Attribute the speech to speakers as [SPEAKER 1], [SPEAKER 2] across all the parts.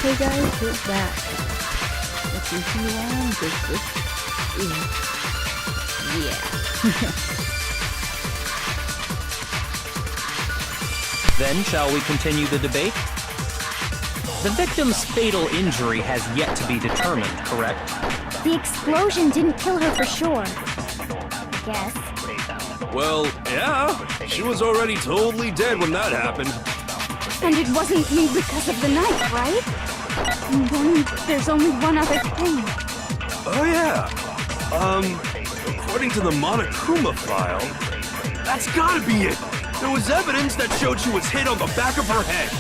[SPEAKER 1] Hey guys, we're back. Let's see who this is. Yeah.
[SPEAKER 2] Then, shall we continue the debate? The victim's fatal injury has yet to be determined, correct?
[SPEAKER 3] The explosion didn't kill her for sure. I guess.
[SPEAKER 4] Well, yeah. She was already totally dead when that happened.
[SPEAKER 3] And it wasn't me because of the knife, right? And then there's only one other thing.
[SPEAKER 4] Oh yeah. According to the Monokuma file, that's gotta be it. There was evidence that showed she was hit on the back of her head.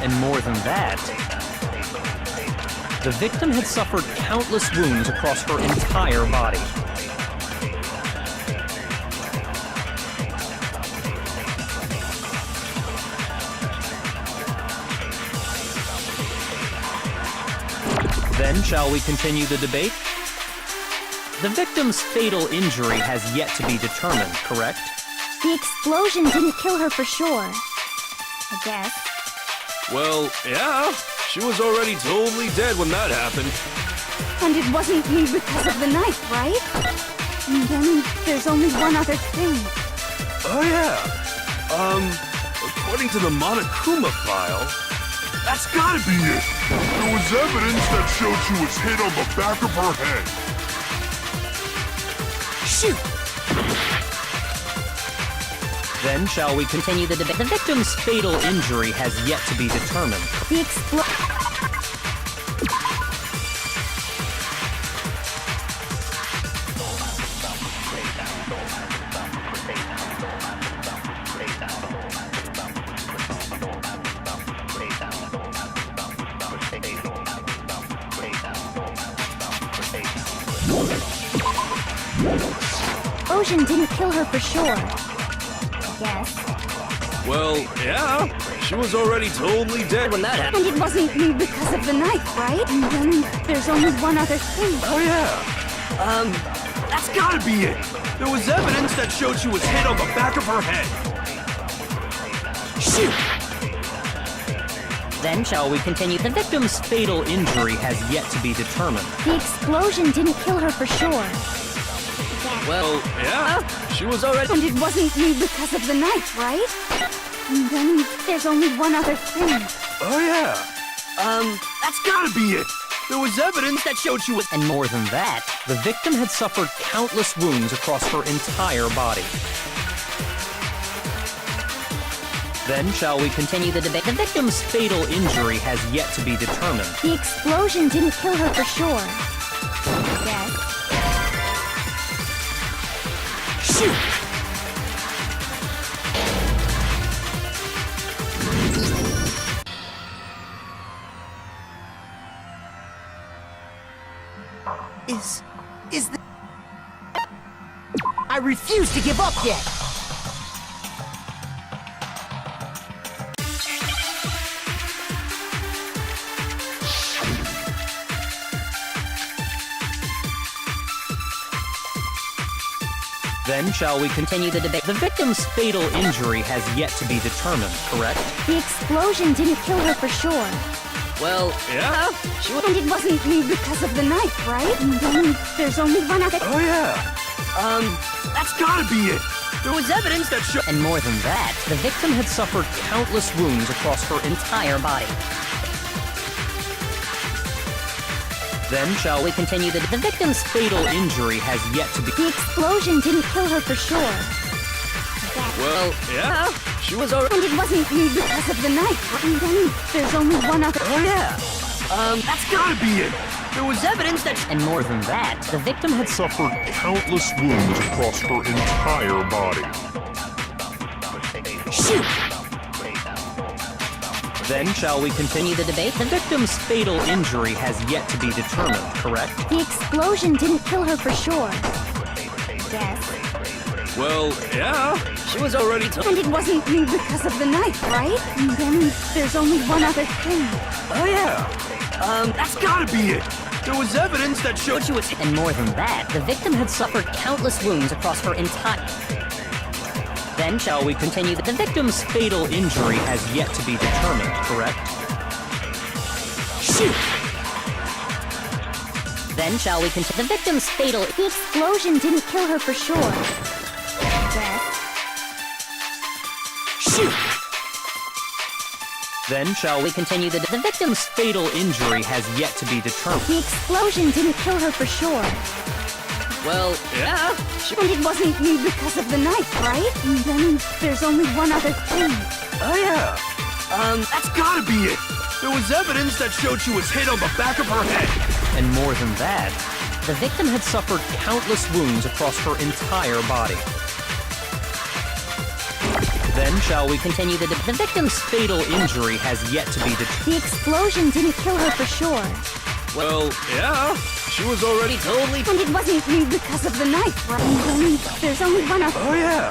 [SPEAKER 2] And more than that, the victim had suffered countless wounds across her entire body. Then, shall we continue the debate? The victim's fatal injury has yet to be determined, correct?
[SPEAKER 3] The explosion didn't kill her for sure. I guess.
[SPEAKER 4] Well, yeah. She was already totally dead when that happened.
[SPEAKER 3] And it wasn't me because of the knife, right? And then there's only one other thing.
[SPEAKER 4] Oh yeah. According to the Monokuma file, that's gotta be it. There was evidence that showed she was hit on the back of her head.
[SPEAKER 3] Shoot!
[SPEAKER 2] Then, shall we continue the debate? The victim's fatal injury has yet to be determined.
[SPEAKER 3] The explosion didn't kill her for sure. I guess.
[SPEAKER 4] Well, yeah. She was already totally dead when that happened.
[SPEAKER 3] And it wasn't me because of the knife, right? And then there's only one other thing.
[SPEAKER 4] Oh yeah. That's gotta be it. There was evidence that showed she was hit on the back of her head.
[SPEAKER 2] Shoot! Then, shall we continue? The victim's fatal injury has yet to be determined.
[SPEAKER 3] The explosion didn't kill her for sure.
[SPEAKER 4] Well, yeah. She was already...
[SPEAKER 3] And it wasn't me because of the knife, right? And then there's only one other thing.
[SPEAKER 4] Oh yeah. That's gotta be it. There was evidence that showed she was...
[SPEAKER 2] And more than that, the victim had suffered countless wounds across her entire body. Then, shall we continue the debate? The victim's fatal injury has yet to be determined.
[SPEAKER 3] The explosion didn't kill her for sure. Yes.
[SPEAKER 4] Shoot!
[SPEAKER 5] Is the... I refuse to give up yet!
[SPEAKER 2] Then, shall we continue the debate? The victim's fatal injury has yet to be determined, correct?
[SPEAKER 3] The explosion didn't kill her for sure.
[SPEAKER 4] Well, yeah.
[SPEAKER 3] And it wasn't me because of the knife, right? And then there's only one other...
[SPEAKER 4] Oh yeah. That's gotta be it. There was evidence that showed...
[SPEAKER 2] And more than that, the victim had suffered countless wounds across her entire body. Then, shall we continue the victim's fatal injury has yet to be...
[SPEAKER 3] The explosion didn't kill her for sure.
[SPEAKER 4] Well, yeah. She was already...
[SPEAKER 3] And it wasn't me because of the knife. And then there's only one other...
[SPEAKER 4] Oh yeah. That's gotta be it. There was evidence that...
[SPEAKER 2] And more than that, the victim had suffered countless wounds across her entire body.
[SPEAKER 4] Shoot!
[SPEAKER 2] Then, shall we continue the debate? The victim's fatal injury has yet to be determined, correct?
[SPEAKER 3] The explosion didn't kill her for sure. Yes.
[SPEAKER 4] Well, yeah. She was already...
[SPEAKER 3] And it wasn't me because of the knife, right? And then there's only one other thing.
[SPEAKER 4] Oh yeah. That's gotta be it. There was evidence that showed she was...
[SPEAKER 2] And more than that, the victim had suffered countless wounds across her entire... Then, shall we continue? The victim's fatal injury has yet to be determined, correct?
[SPEAKER 5] Shoot!
[SPEAKER 6] Then shall we continue? The victim's fatal...
[SPEAKER 3] The explosion didn't kill her for sure. Death.
[SPEAKER 5] Shoot!
[SPEAKER 2] Then shall we continue the victim's fatal injury has yet to be determined.
[SPEAKER 3] The explosion didn't kill her for sure.
[SPEAKER 2] Well, yeah.
[SPEAKER 3] And it wasn't you because of the knife, right? And then there's only one other thing.
[SPEAKER 4] Oh yeah. That's gotta be it. There was evidence that showed she was hit on the back of her head.
[SPEAKER 2] And more than that, the victim had suffered countless wounds across her entire body. Then shall we continue the victim's fatal injury has yet to be determined.
[SPEAKER 3] The explosion didn't kill her for sure.
[SPEAKER 4] Well, yeah. She was already totally...
[SPEAKER 3] And it wasn't you because of the knife, right? And then there's only one other...
[SPEAKER 4] Oh yeah.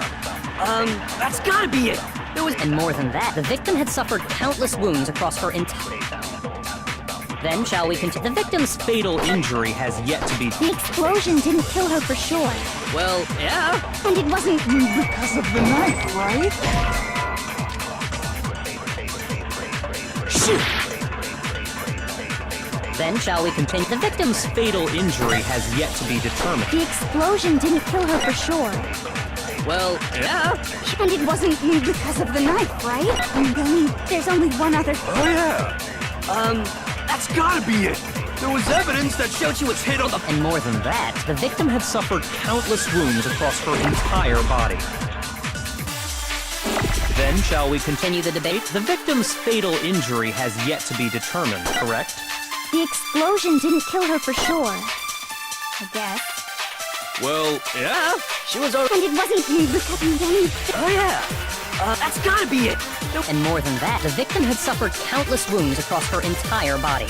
[SPEAKER 5] That's gotta be it.
[SPEAKER 6] And more than that, the victim had suffered countless wounds across her entire... Then shall we continue?
[SPEAKER 2] The victim's fatal injury has yet to be...
[SPEAKER 3] The explosion didn't kill her for sure.
[SPEAKER 2] Well, yeah.
[SPEAKER 3] And it wasn't you because of the knife, right?
[SPEAKER 5] Shoot!
[SPEAKER 6] Then shall we continue?
[SPEAKER 2] The victim's fatal injury has yet to be determined.
[SPEAKER 3] The explosion didn't kill her for sure.
[SPEAKER 2] Well, yeah.
[SPEAKER 3] And it wasn't you because of the knife, right? And then there's only one other...
[SPEAKER 4] Oh yeah. That's gotta be it. There was evidence that showed she was hit on the...
[SPEAKER 2] And more than that, the victim had suffered countless wounds across her entire body. Then shall we continue the debate? The victim's fatal injury has yet to be determined, correct?
[SPEAKER 3] The explosion didn't kill her for sure. I guess.
[SPEAKER 4] Well, yeah.
[SPEAKER 5] She was already...
[SPEAKER 3] And it wasn't you because then...
[SPEAKER 5] Oh yeah. That's gotta be it.
[SPEAKER 6] And more than that, the victim had suffered countless wounds across her entire body.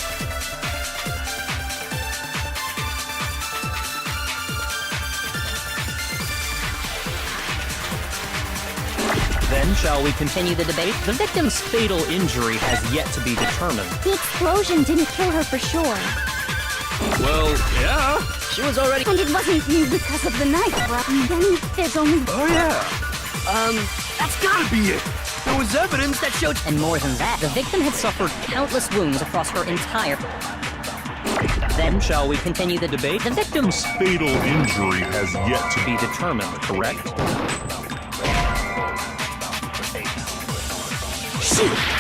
[SPEAKER 2] Then shall we continue the debate? The victim's fatal injury has yet to be determined.
[SPEAKER 3] The explosion didn't kill her for sure.
[SPEAKER 4] Well, yeah.
[SPEAKER 5] She was already...
[SPEAKER 3] And it wasn't you because of the knife, right? And then there's only...
[SPEAKER 4] Oh yeah. That's gotta be it. There was evidence that showed...
[SPEAKER 6] And more than that, the victim had suffered countless wounds across her entire...
[SPEAKER 2] Then shall we continue the debate? The victim's
[SPEAKER 4] fatal injury has
[SPEAKER 2] yet to be determined, correct?
[SPEAKER 5] Shoot!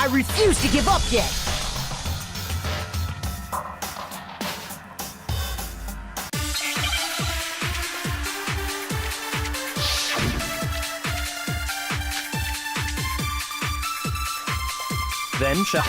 [SPEAKER 5] I refuse to give up yet!
[SPEAKER 2] Then shall...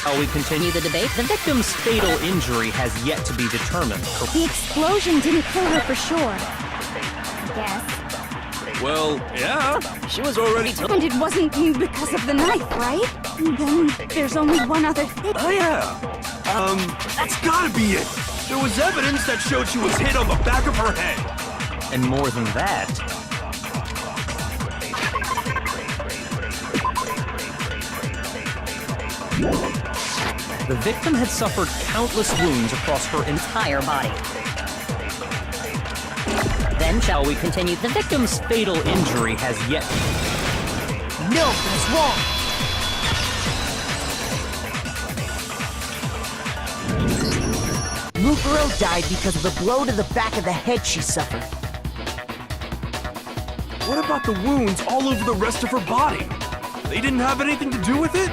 [SPEAKER 2] Shall we continue the debate? The victim's fatal injury has yet to be determined.
[SPEAKER 3] The explosion didn't kill her for sure. I guess.
[SPEAKER 4] Well, yeah. She was already...
[SPEAKER 3] And it wasn't you because of the knife, right? And then there's only one other thing.
[SPEAKER 4] Oh yeah. That's gotta be it. There was evidence that showed she was hit on the back of her head.
[SPEAKER 2] And more than that, the victim had suffered countless wounds across her entire body. Then shall we continue? The victim's fatal injury has yet...
[SPEAKER 5] No, that's wrong! Mukuro died because of the blow to the back of the head she suffered.
[SPEAKER 4] What about the wounds all over the rest of her body?
[SPEAKER 7] They didn't have anything to do with it?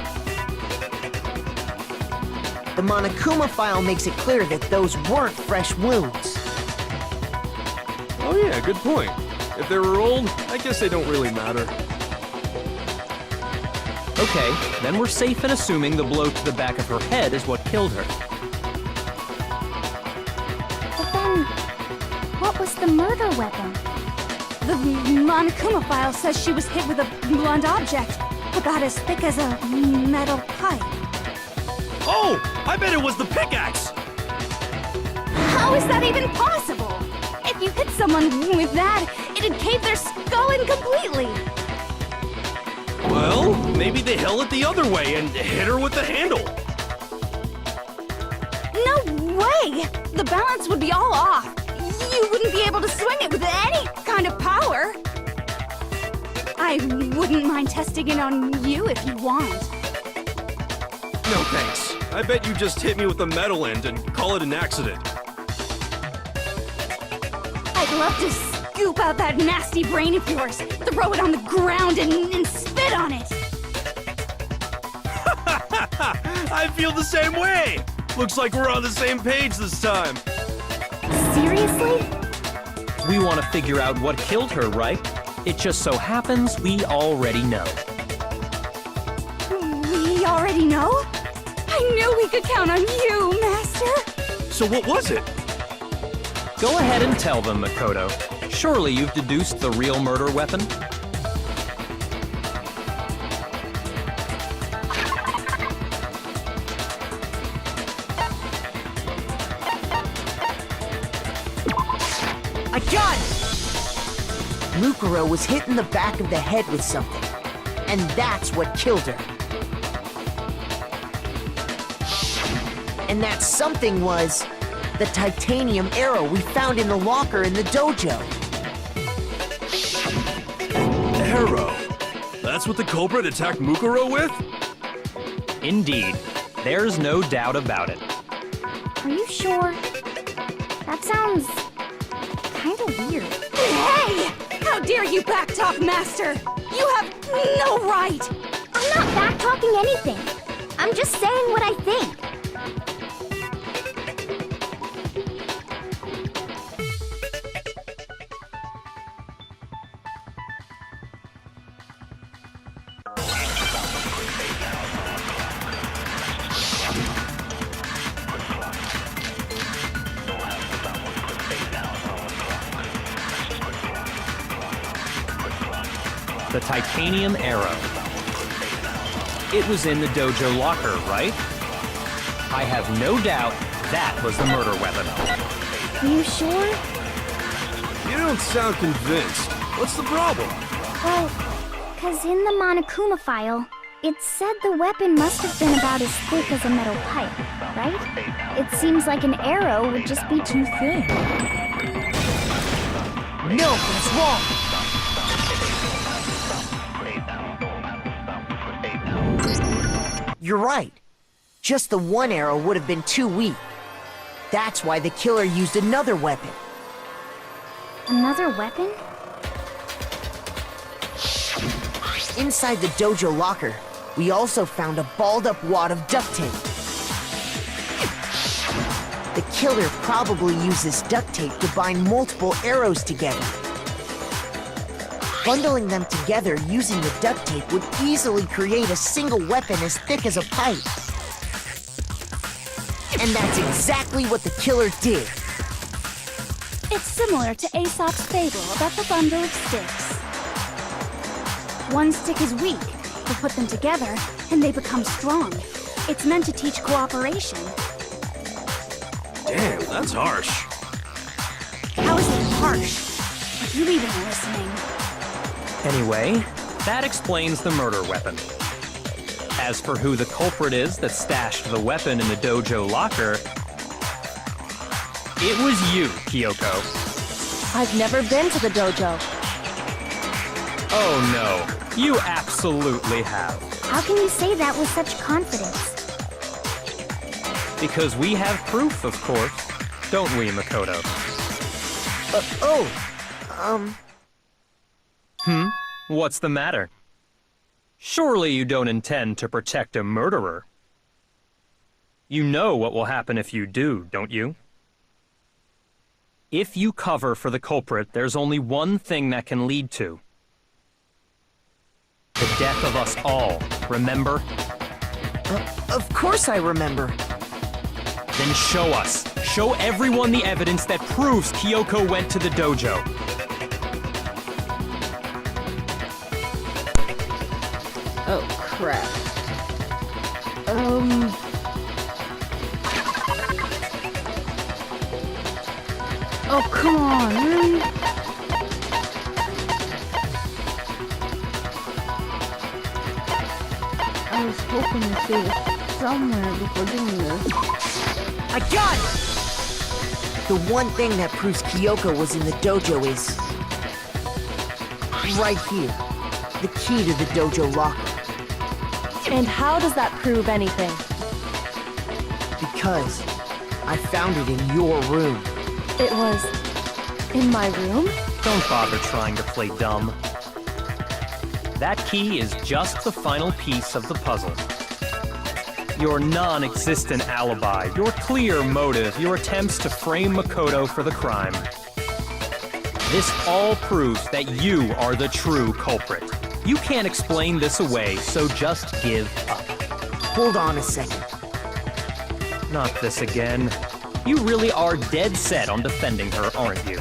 [SPEAKER 5] The Monokuma file makes it clear that those weren't fresh wounds.
[SPEAKER 7] Oh yeah, good point. If they were old, I guess they don't really matter.
[SPEAKER 2] Okay, then we're safe in assuming the blow to the back of her head is what killed her.
[SPEAKER 3] But then, what was the murder weapon?
[SPEAKER 8] The Monokuma file says she was hit with a blunt object, about as thick as a metal pipe.
[SPEAKER 7] Oh! I bet it was the pickaxe!
[SPEAKER 8] How is that even possible? If you hit someone with that, it'd cave their skull in completely.
[SPEAKER 7] Well, maybe they held it the other way and hit her with the handle.
[SPEAKER 8] No way! The balance would be all off. You wouldn't be able to swing it with any kind of power. I wouldn't mind testing it on you if you want.
[SPEAKER 7] No thanks. I bet you just hit me with the metal end and call it an accident.
[SPEAKER 8] I'd love to scoop out that nasty brain of yours, throw it on the ground and spit on it.
[SPEAKER 7] I feel the same way! Looks like we're on the same page this time.
[SPEAKER 3] Seriously?
[SPEAKER 2] We want to figure out what killed her, right? It just so happens we already know.
[SPEAKER 8] We already know? I knew we could count on you, Master.
[SPEAKER 7] So what was it?
[SPEAKER 2] Go ahead and tell them, Makoto. Surely you've deduced the real murder weapon?
[SPEAKER 5] I got it! Mukuro was hit in the back of the head with something, and that's what killed her. And that something was the titanium arrow we found in the locker in the dojo.
[SPEAKER 7] Arrow? That's what the culprit attacked Mukuro with?
[SPEAKER 2] Indeed. There's no doubt about it.
[SPEAKER 3] Are you sure? That sounds kind of weird.
[SPEAKER 8] Hey! How dare you backtalk, Master? You have no right!
[SPEAKER 3] I'm not backtalking anything. I'm just saying what I think.
[SPEAKER 2] The titanium arrow. It was in the dojo locker, right? I have no doubt that was the murder weapon.
[SPEAKER 3] Are you sure?
[SPEAKER 7] You don't sound convinced. What's the problem?
[SPEAKER 3] Well, because in the Monokuma file, it said the weapon must have been about as thick as a metal pipe, right? It seems like an arrow would just be too thin.
[SPEAKER 5] No, that's wrong! You're right. Just the one arrow would have been too weak. That's why the killer used another weapon.
[SPEAKER 3] Another weapon?
[SPEAKER 5] Inside the dojo locker, we also found a balled-up wad of duct tape. The killer probably used this duct tape to bind multiple arrows together. Bundling them together using the duct tape would easily create a single weapon as thick as a pipe. And that's exactly what the killer did.
[SPEAKER 8] It's similar to Aesop's fable about the bundle of sticks. One stick is weak. We put them together, and they become strong. It's meant to teach cooperation.
[SPEAKER 7] Damn, that's harsh.
[SPEAKER 8] How is it harsh? Are you even listening?
[SPEAKER 2] Anyway, that explains the murder weapon. As for who the culprit is that stashed the weapon in the dojo locker, it was you, Kyoko.
[SPEAKER 1] I've never been to the dojo.
[SPEAKER 2] Oh no, you absolutely have.
[SPEAKER 3] How can you say that with such confidence?
[SPEAKER 2] Because we have proof, of course. Don't we, Makoto?
[SPEAKER 5] Oh,
[SPEAKER 2] What's the matter? Surely you don't intend to protect a murderer. You know what will happen if you do, don't you? If you cover for the culprit, there's only one thing that can lead to. The death of us all, remember?
[SPEAKER 5] Of course I remember.
[SPEAKER 2] Then show us. Show everyone the evidence that proves Kyoko went to the dojo.
[SPEAKER 1] Oh, crap. Oh, come on, really? I was hoping to save it somewhere before doing this.
[SPEAKER 5] I got it! The one thing that proves Kyoko was in the dojo is... right here. The key to the dojo locker.
[SPEAKER 8] And how does that prove anything?
[SPEAKER 5] Because I found it in your room.
[SPEAKER 8] It was in my room?
[SPEAKER 2] Don't bother trying to play dumb. That key is just the final piece of the puzzle. Your non-existent alibi, your clear motive, your attempts to frame Makoto for the crime. This all proves that you are the true culprit. You can't explain this away, so just give up.
[SPEAKER 5] Hold on a second.
[SPEAKER 2] Not this again. You really are dead set on defending her, aren't you?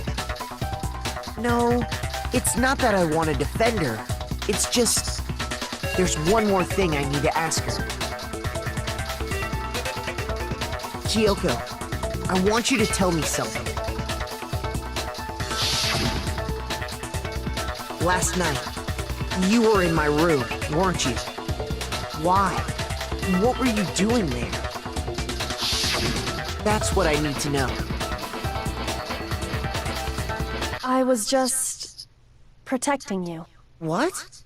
[SPEAKER 5] No, it's not that I want to defend her. It's just... there's one more thing I need to ask her. Kyoko, I want you to tell me something. Last night, you were in my room, weren't you? Why? What were you doing there? That's what I need to know.
[SPEAKER 8] I was just protecting you.
[SPEAKER 5] What?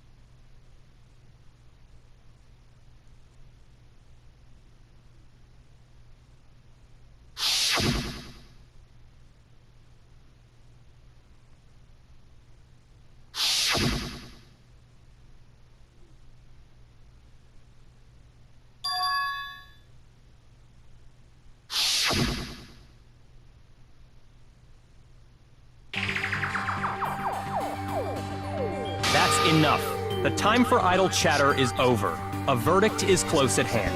[SPEAKER 2] That's enough. The time for idle chatter is over. A verdict is close at hand.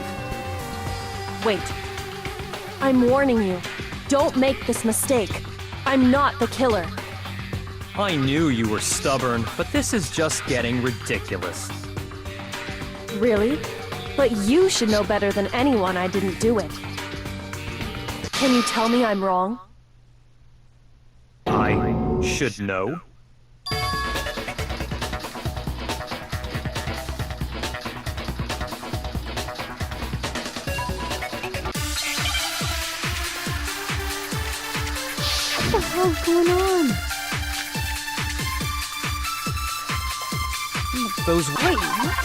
[SPEAKER 8] Wait. I'm warning you. Don't make this mistake. I'm not the killer.
[SPEAKER 2] I knew you were stubborn, but this is just getting ridiculous.
[SPEAKER 8] Really? But you should know better than anyone I didn't do it. Can you tell me I'm wrong?
[SPEAKER 2] I should know?
[SPEAKER 1] What the hell's going on?
[SPEAKER 2] Those...
[SPEAKER 1] Wait, what?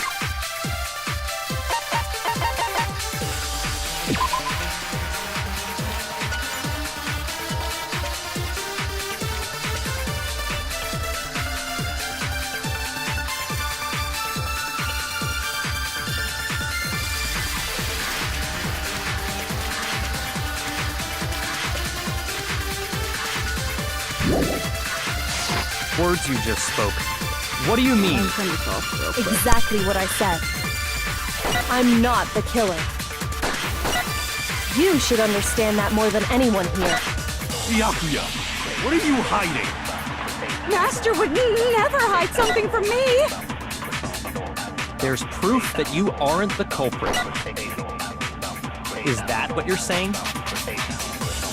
[SPEAKER 2] Words you just spoke. What do you mean?
[SPEAKER 1] Turn this off real quick.
[SPEAKER 8] Exactly what I said. I'm not the killer. You should understand that more than anyone here.
[SPEAKER 4] Byakuya, what are you hiding?
[SPEAKER 8] Master would never hide something from me!
[SPEAKER 2] There's proof that you aren't the culprit. Is that what you're saying?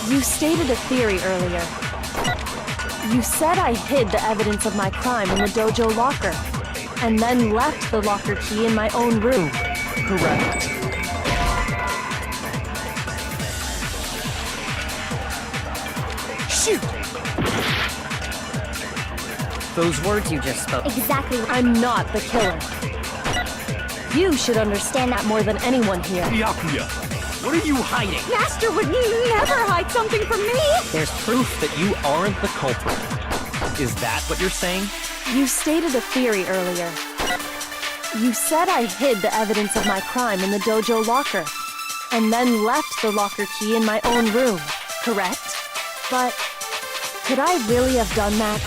[SPEAKER 8] You stated a theory earlier. You said I hid the evidence of my crime in the dojo locker, and then left the locker key in my own room.
[SPEAKER 2] Correct.
[SPEAKER 5] Shoot!
[SPEAKER 6] Those words you just spoke.
[SPEAKER 3] Exactly.
[SPEAKER 8] I'm not the killer. You should understand that more than anyone here.
[SPEAKER 4] Byakuya, what are you hiding?
[SPEAKER 8] Master would never hide something from me!
[SPEAKER 2] There's proof that you aren't the culprit. Is that what you're saying?
[SPEAKER 8] You stated a theory earlier.
[SPEAKER 9] You said I hid the evidence of my crime in the dojo locker, and then left the locker key in my own room, correct? But could I really have done that?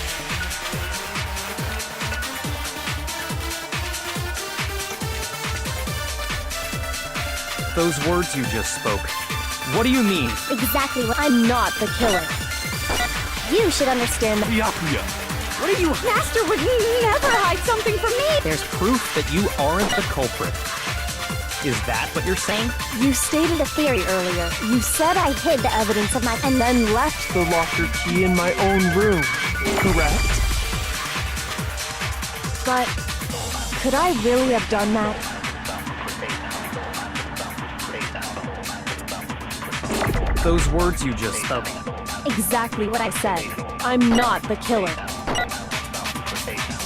[SPEAKER 2] Those words you just spoke, what do you mean?
[SPEAKER 3] Exactly what
[SPEAKER 9] I'm not the killer. You should understand that.
[SPEAKER 4] Byakuya,
[SPEAKER 2] What are you...
[SPEAKER 8] Master would never hide something from me!
[SPEAKER 2] There's proof that you aren't the culprit. Is that what you're saying?
[SPEAKER 9] You stated a theory earlier. You said I hid the evidence of my... and then left the locker key in my own room, correct? But could I really have done that?
[SPEAKER 2] Those words you just spoke.
[SPEAKER 9] Exactly what I said. I'm not the killer.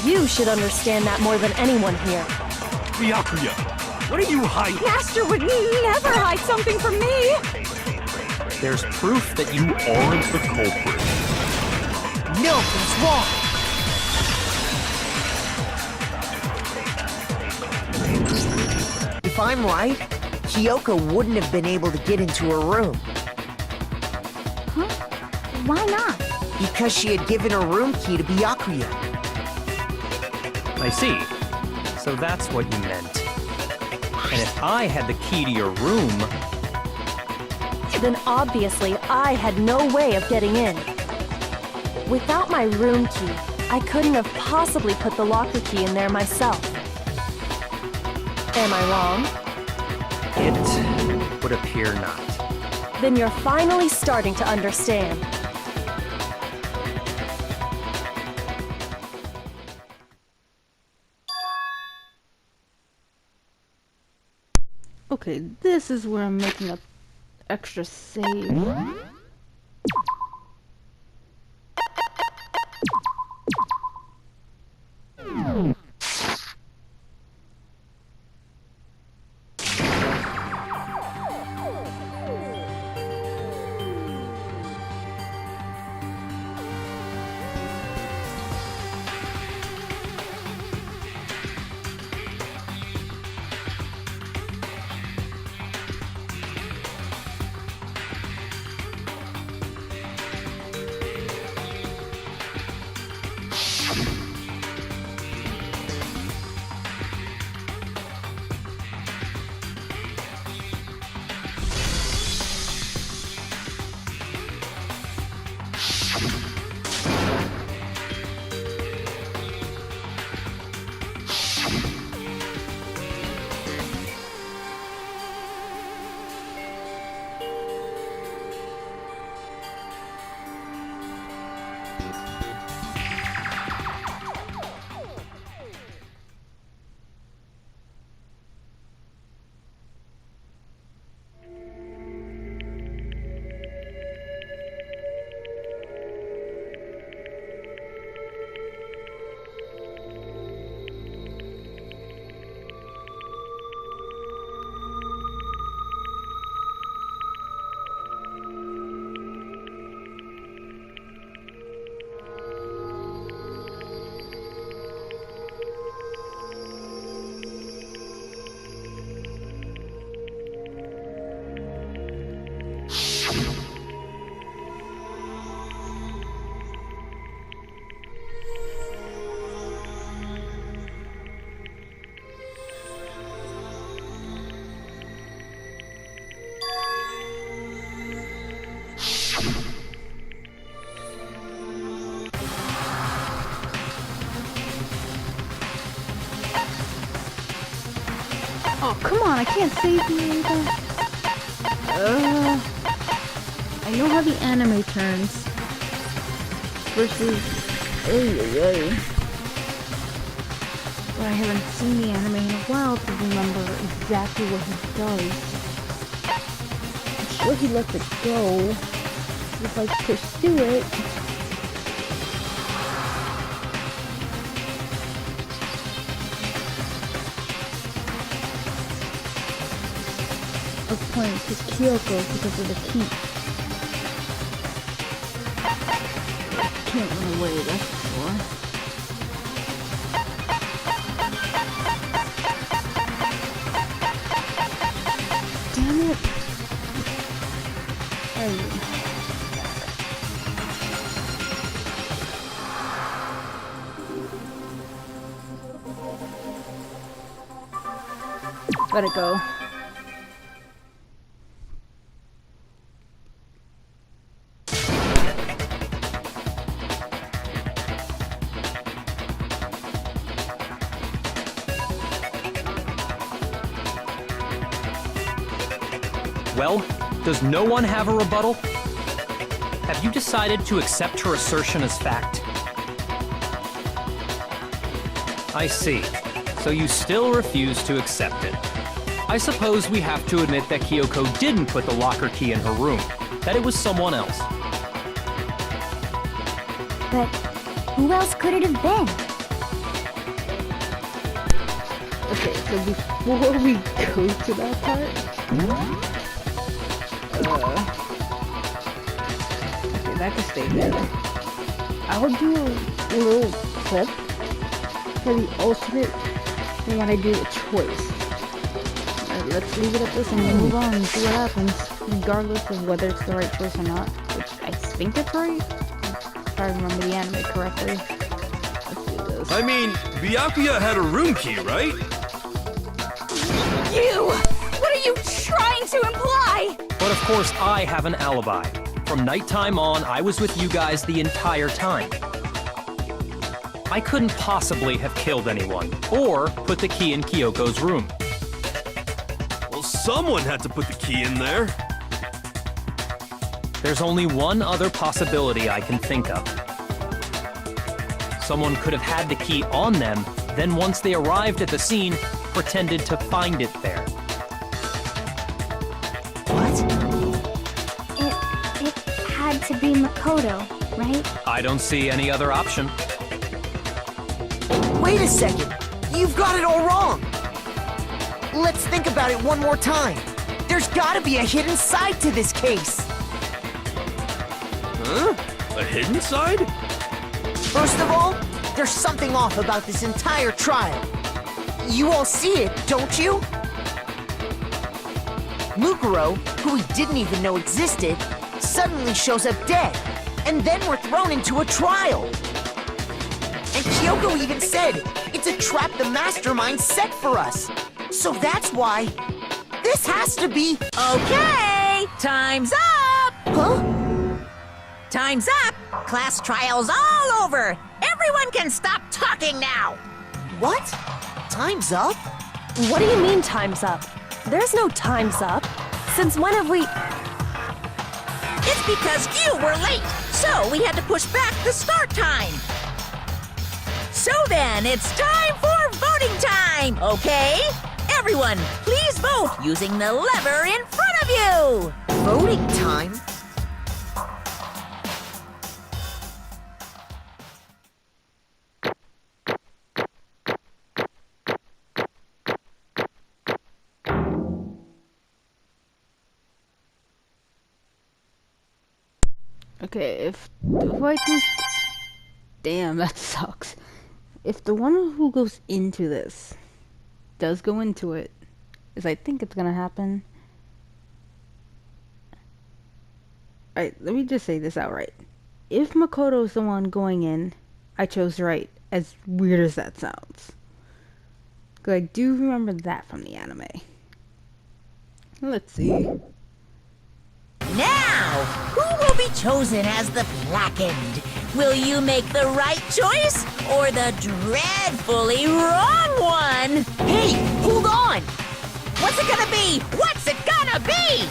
[SPEAKER 9] You should understand that more than anyone here.
[SPEAKER 4] Byakuya, what are you hiding?
[SPEAKER 8] Master would never hide something from me!
[SPEAKER 2] There's proof that you
[SPEAKER 4] Aren't the culprit.
[SPEAKER 5] No, he's wrong. If I'm right, Kyoko wouldn't have been able to get into her room.
[SPEAKER 3] Why not?
[SPEAKER 5] Because she had given her room key to Byakuya.
[SPEAKER 2] I see. So that's what you meant. And if I had the key to your room...
[SPEAKER 9] Then obviously I had no way of getting in. Without my room key, I couldn't have possibly put the locker key in there myself. Am I wrong?
[SPEAKER 2] It would appear not.
[SPEAKER 9] Then you're finally starting to understand.
[SPEAKER 1] Okay, this is where I'm making a extra save. Oh, come on, I can't save you. I know how the anime turns. Versus... But I haven't seen the anime in a while to remember exactly what he does. I'm sure he lets it go. If I pursue it. A point to Kyoko because of the key. Can't run away, that's for sure. it? Let it go.
[SPEAKER 2] Well, does no one have a rebuttal? Have you decided to accept her assertion as fact? I see. So you still refuse to accept it. I suppose we have to admit that Kyoko didn't put the locker key in her room, that it was someone else.
[SPEAKER 3] But who else could it have been?
[SPEAKER 1] Okay, so before we go to that part, okay, that can stay there. I'll do a little clip for the alternate when I do a choice. Let's leave it at this and move on and see what happens, regardless of whether it's the right choice or not, which I think it's right, if I remember the anime correctly. Let's do this.
[SPEAKER 7] I mean, Byakuya had a room key, right?
[SPEAKER 8] You! What are you trying to imply?
[SPEAKER 2] But of course I have an alibi. From nighttime on, I was with you guys the entire time. I couldn't possibly have killed anyone, or put the key in Kyoko's room.
[SPEAKER 7] Well, someone had to put the key in there.
[SPEAKER 2] There's only one other possibility I can think of. Someone could have had the key on them, then once they arrived at the scene, pretended to find it there.
[SPEAKER 3] It had to be Makoto, right?
[SPEAKER 2] I don't see any other option.
[SPEAKER 5] Wait a second. You've got it all wrong. Let's think about it one more time. There's gotta be a hidden side to this case.
[SPEAKER 7] Huh? A hidden side?
[SPEAKER 5] First of all, there's something off about this entire trial. You all see it, don't you? Mukuro, who we didn't even know existed, suddenly shows up dead, and then we're thrown into a trial. And Kyoko even said, it's a trap the mastermind set for us. So that's why this has to be...
[SPEAKER 10] Okay, time's up!
[SPEAKER 5] Huh?
[SPEAKER 10] Time's up! Class trial's all over! Everyone can stop talking now!
[SPEAKER 5] What? Time's up?
[SPEAKER 9] What do you mean time's up? There's no time's up. Since when have we...
[SPEAKER 10] It's because you were late, so we had to push back the start time. So then, it's time for voting time, okay? Everyone, please vote using the lever in front of you!
[SPEAKER 5] Voting time?
[SPEAKER 1] Okay, if I think... Damn, that sucks. If the one who goes into this does go into it, as I think it's gonna happen... Alright, let me just say this outright. If Makoto's the one going in, I chose right, as weird as that sounds. Because I do remember that from the anime. Let's see.
[SPEAKER 10] Now, who will be chosen as the blackened? Will you make the right choice or the dreadfully wrong one?
[SPEAKER 5] Hey, hold on!
[SPEAKER 10] What's it gonna be? What's it gonna be?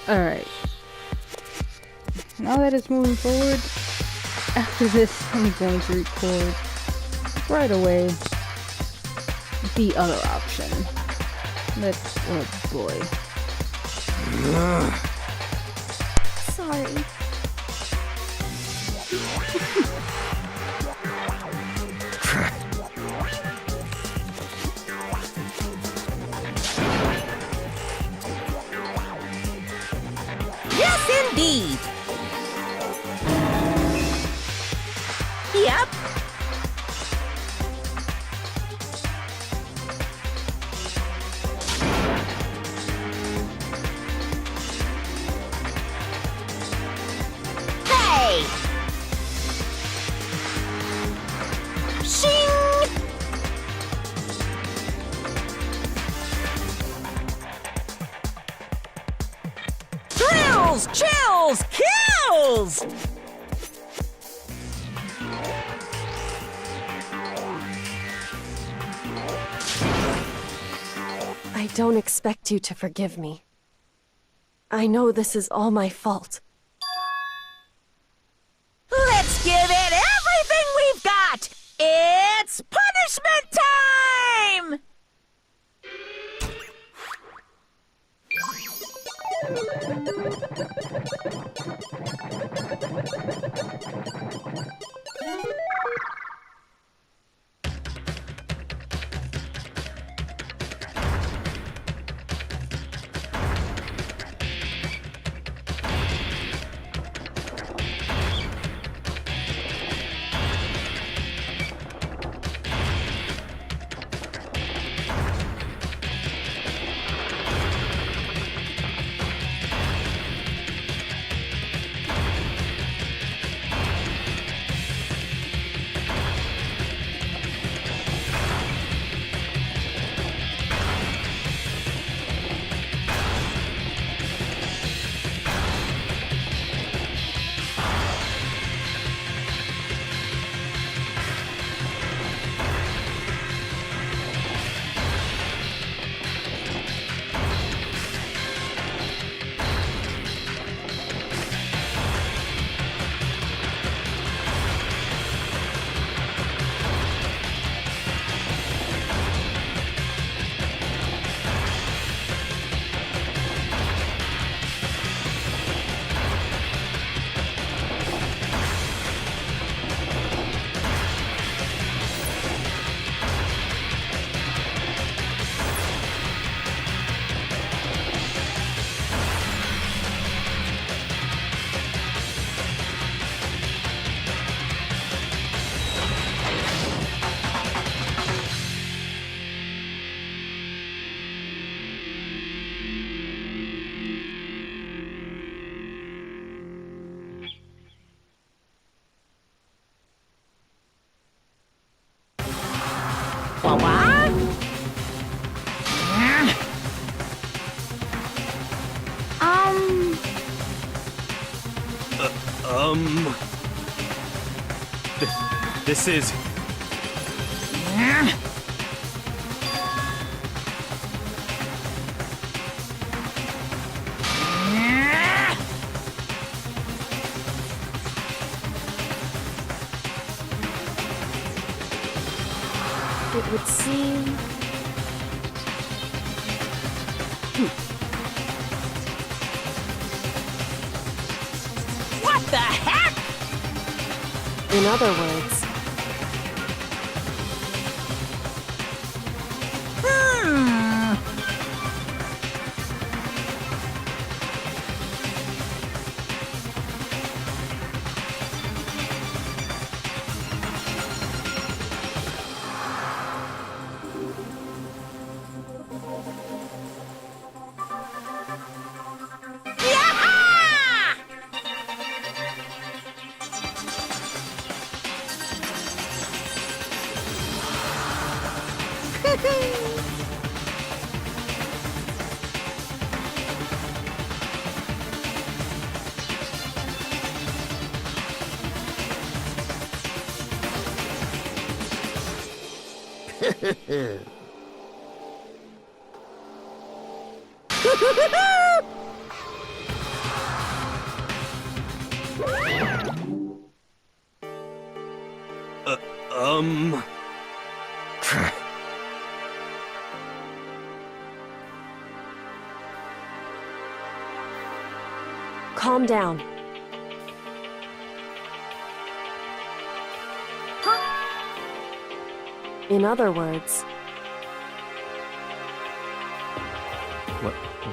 [SPEAKER 1] Alright. Now that it's moving forward, after this, I'm going to record right away the other option. Oh boy.
[SPEAKER 8] sorry.
[SPEAKER 10] Yes, indeed. Yep. Hey! Shing! Thrills, chills, kills!
[SPEAKER 9] I don't expect you to forgive me. I know this is all my fault.
[SPEAKER 10] Let's give it everything we've got! It's punishment time! What?
[SPEAKER 2] This is...
[SPEAKER 9] It would seem...
[SPEAKER 10] What the heck?
[SPEAKER 9] In other words,
[SPEAKER 10] Yaha!
[SPEAKER 9] calm down. In other words,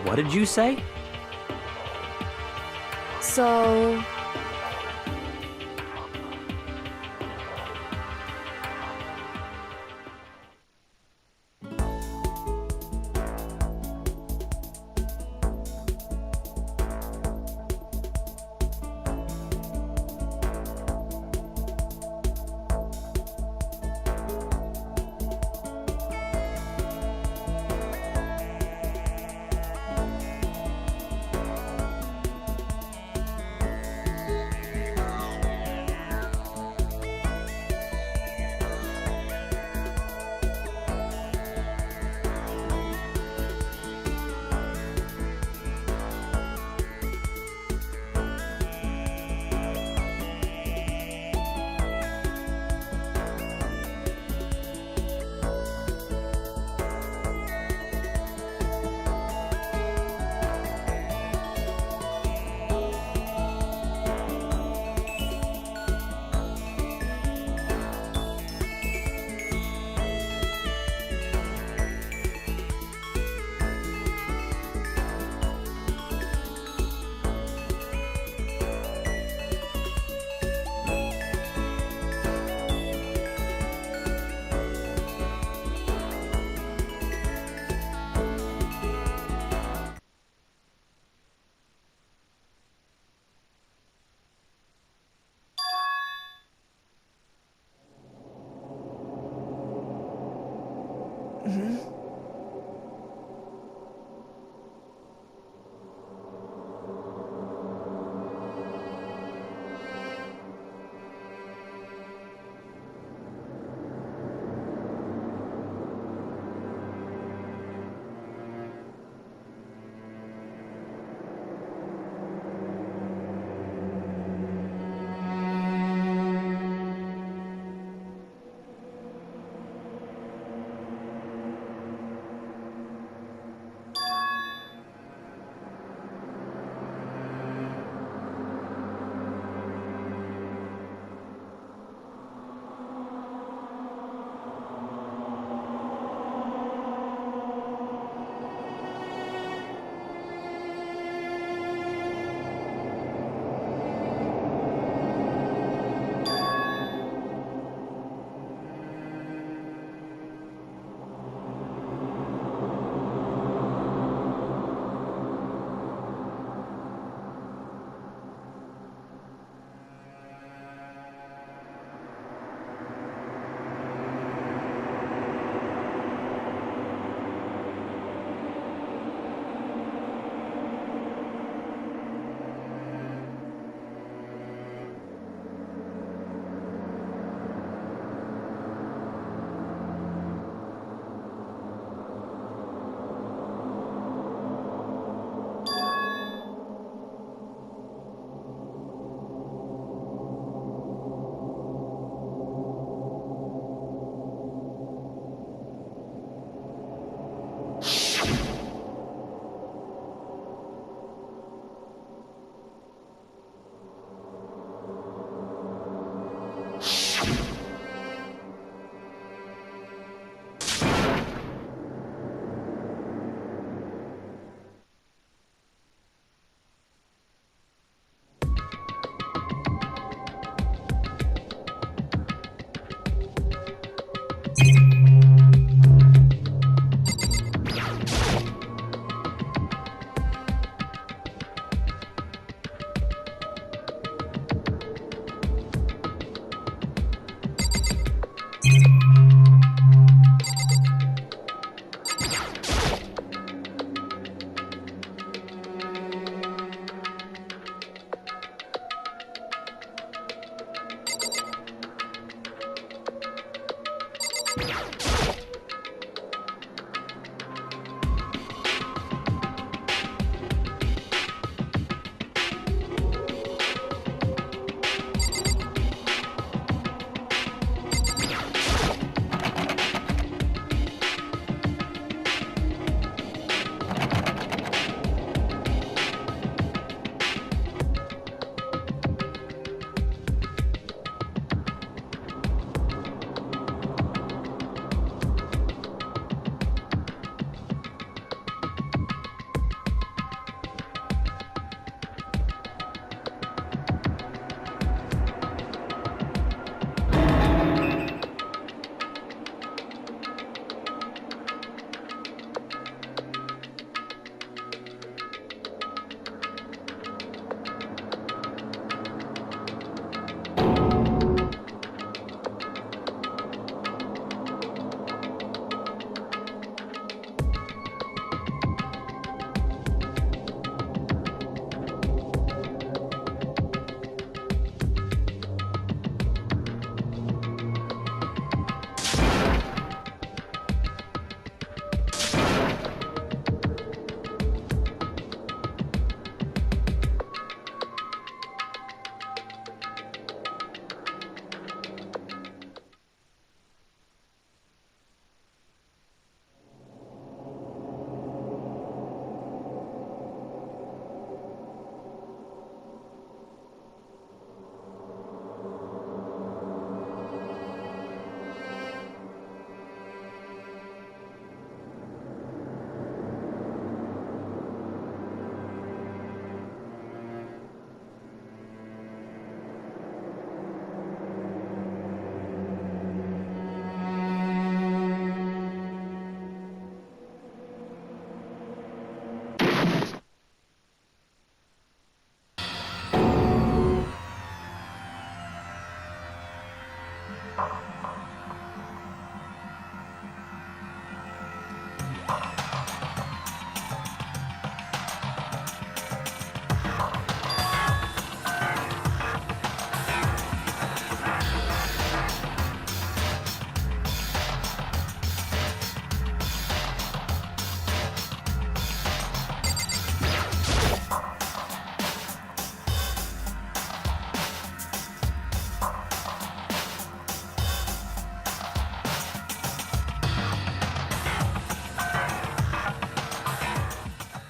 [SPEAKER 2] What did you say?
[SPEAKER 9] so...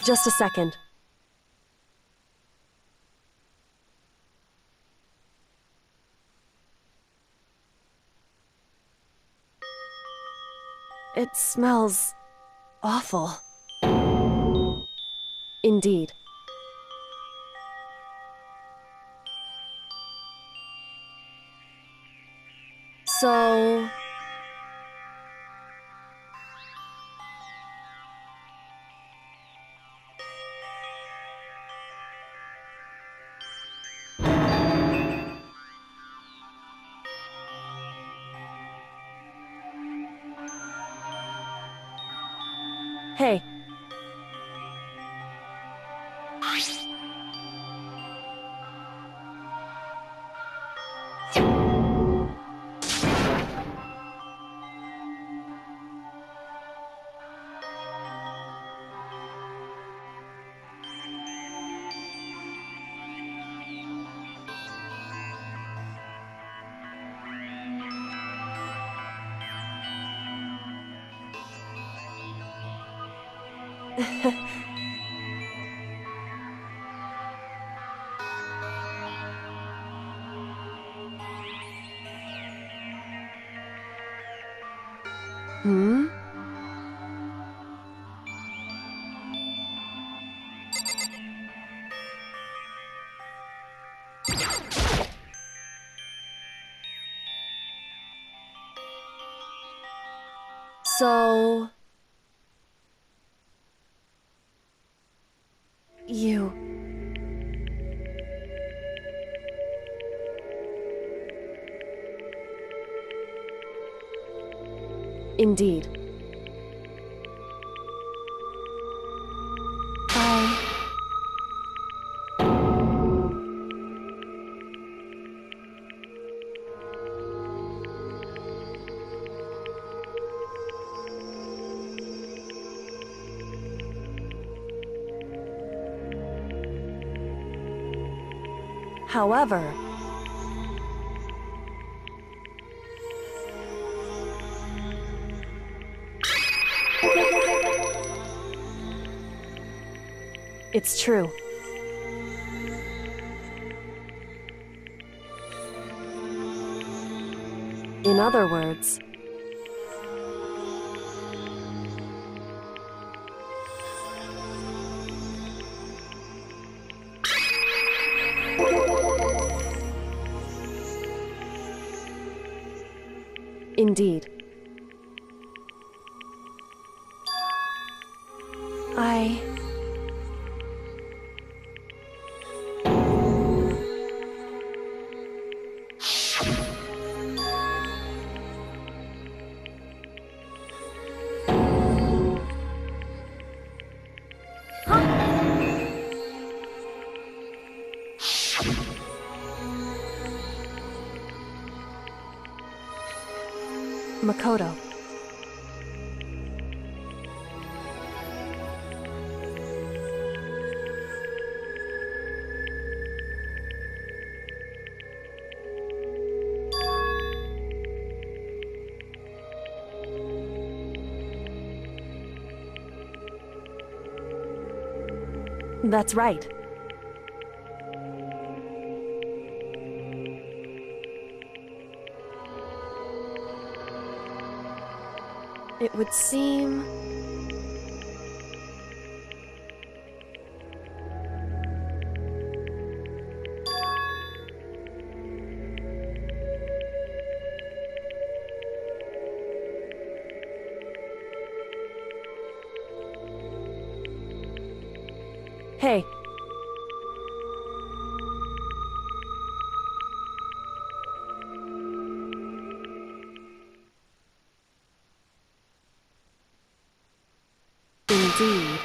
[SPEAKER 9] Just a second. It smells awful. Indeed. So... Hey. Hmm? So... You... Indeed. However... It's true. In other words... Indeed. Makoto. That's right. It would seem... Hey. Indeed.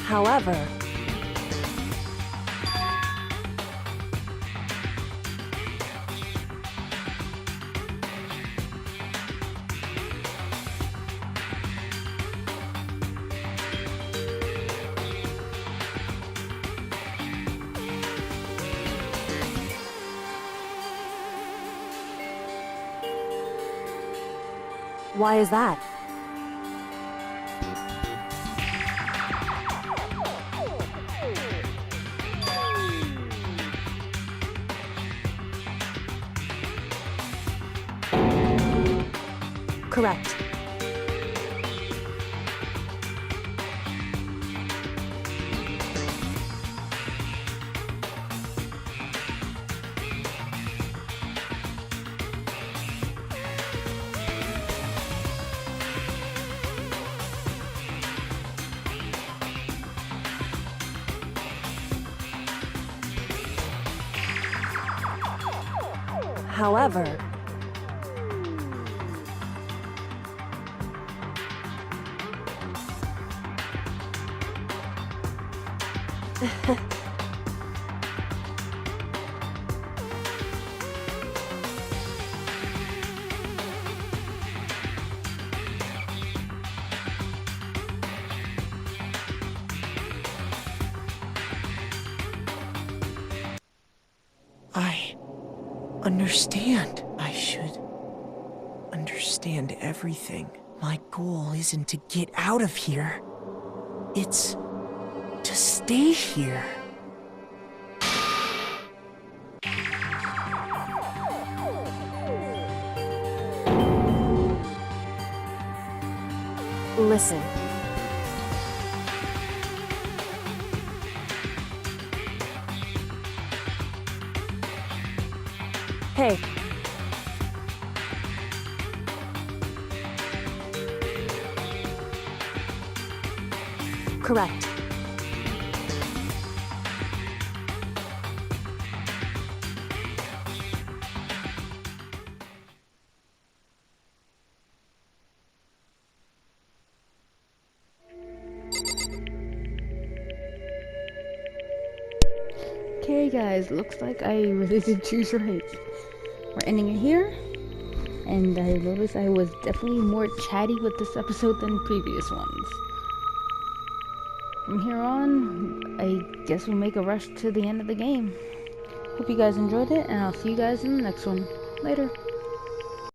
[SPEAKER 9] However... Why is that? Correct. However,
[SPEAKER 5] I understand. I should understand everything. My goal isn't to get out of here. It's to stay here.
[SPEAKER 9] listen. Hey. Correct.
[SPEAKER 1] Okay guys, looks like I really did choose right. We're ending it here, and I noticed I was definitely more chatty with this episode than previous ones. From here on, I guess we'll make a rush to the end of the game. Hope you guys enjoyed it, and I'll see you guys in the next one. Later.